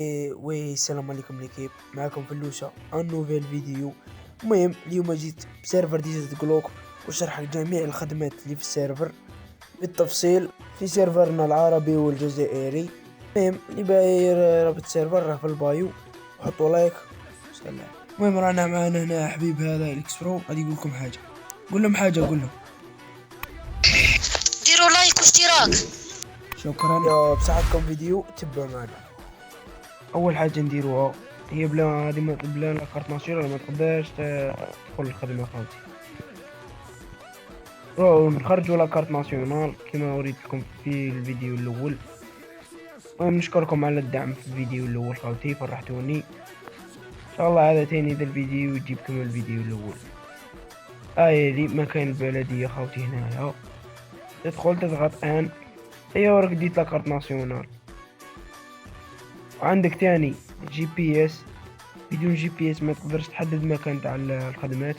والسلام عليكم ليكيب، معكم فلوسة ان نوفيل فيديو. المهم اليوم جيت بسيرفر ديزل جلوك وشرح جميع الخدمات اللي في السيرفر بالتفصيل في سيرفرنا العربي والجزائري. المهم اللي باغي رابط السيرفر راه في البايو، حطوا لايك سلام. المهم رانا معانا هنا حبيب هذا الاكسبرو غادي يقول لكم حاجه، قول لهم حاجه، قول لهم ديروا لايك واشتراك. شكرا. بصحتكم فيديو تبعوا معنا. اول حاجه نديروها هي بلا هذه بلا لاكارت ناسيونال ما تقدرش تدخل الخدمه خاوتي. نخرجوا لاكارت ناسيونال كما وريت لكم في الفيديو الاول. المهم نشكركم على الدعم في الفيديو الاول خاوتي، فرحتوني. ان شاء الله هذا تاني ذا الفيديو يجيبكم الفيديو الاول. هذه مكان البلديه خاوتي. هنايا تدخل تضغط ان، هي وراك ديت لاكارت ناسيونال. وعندك تاني جي بي اس، بدون جي بي اس ما تقدرش تحدد مكان تاع الخدمات.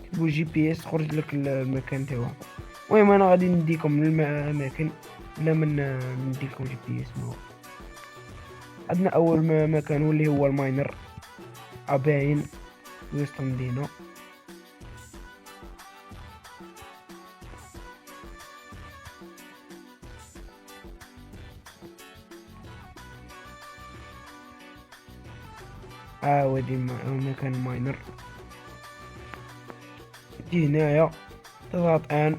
تكتبوا جي بي اس تخرج لك المكان تاعهم. المهم انا غادي نديكم الاماكن بلا من نديكم جي بي اس. عندنا اول مكان واللي هو الماينر باين وسط المدينه. ودي مكان الماينر. تجي هنايا تضغط ان.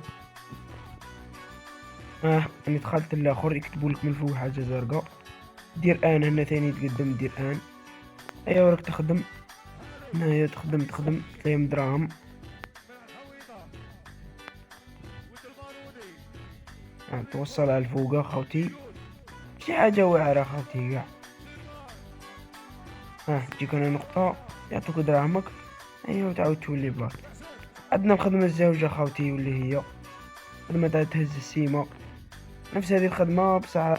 انا دخلت الاخر يكتبوا لك من فوق حاجه زرقاء، دير ان هنا ثاني تقدم دير ان. ايوا راك تخدم هنايا، تخدم تلاقيهم دراهم. توصلها لفوق خوتي، شي حاجه واعره خوتي كاع. تجيك هنا نقطه يعطوك دراهمك. ايوا تعاود تولي بلاصتك. عندنا الخدمه الزوجه خوتي واللي هي خدمه تاع تهز السيمه، نفس هذه الخدمه بصح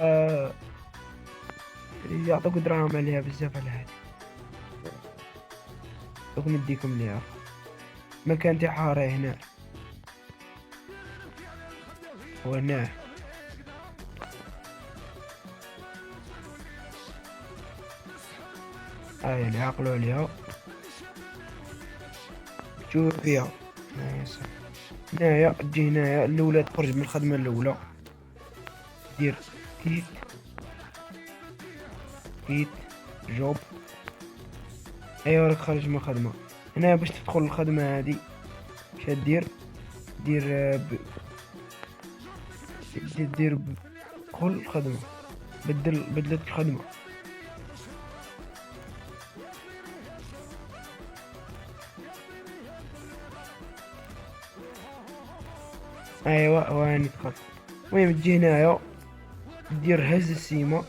يعطوك دراهم عليها بزاف. على هذه دوك نديكم ليها مكان تاعها راهي هنا وهنا. يعني عقلوا عليها شوف فيها هنايا. تجي هنايا الاولى تخرج من الخدمه الاولى، دير كيت جوب. ايوا راك خارج من الخدمه. هنا باش تدخل الخدمه هذه اش دير دير دخل الخدمه، بدلت الخدمه. ايوا واني دخلت. المهم تجي هنايا دير هز السيمه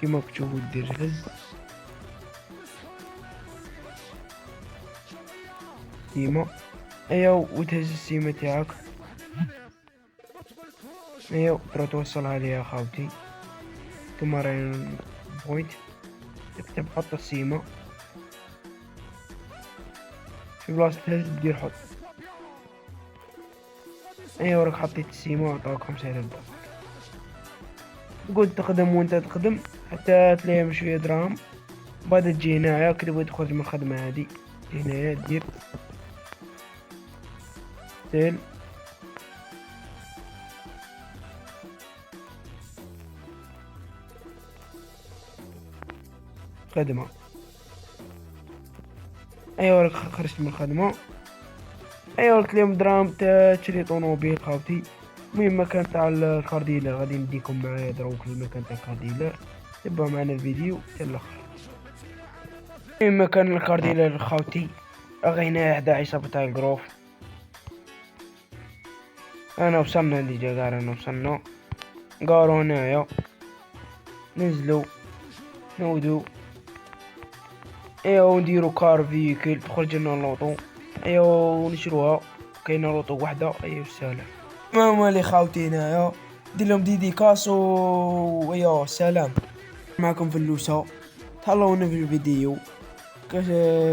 كيما كتشوفوا، دير هز سيمه. ايوا وتهز السيمه تاعك. ايوا تروح توصلها ليها خاوتي. كما راهي بوينت تكتب حط السيمه في بلاصة تهز دير حط. ايوا راك حطيت السيمه وعطاك 5000 دولار. تقعد تخدم وانت تخدم حتى تلاقيهم شويه دراهم. بعد تجي هنايا كي تبغي تخرج من الخدمه هذه هنايا دير سيل. خدمه. ايوا راك خرجت من الخدمه. ايوا راك اليوم دراهم تشري طوموبيل خاوتي. المهم مكان تاع الكار ديلر غادي نديكم معايا دروك المكان تاع الكار ديلر. تبعوا معنا الفيديو حتى الاخر. المهم مكان الكار ديلر خاوتي راهي هنا حدا عصابة تاع الجروف. انا وصلنا ديجا انا وصلنا قارو هنايا. نزلوا نودو ايوا نديرو كار فيكل تخرج لنا اللوطو. ايوا نشروها، كاينه لوطو وحده. ايوا سلام. ماما لي خاوتي هنايا دير لهم ديديكاس ايوا سلام. معكم فلوسة، تهلاونا في الفيديو.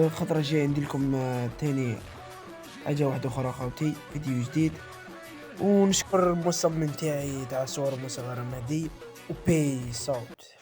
خطرة جاي ندير لكم تاني حاجة واحدة اخرى خاوتي، فيديو جديد. ونشكر المصمم تاعي تاع صور مصغرة مهدي وبيس اوت.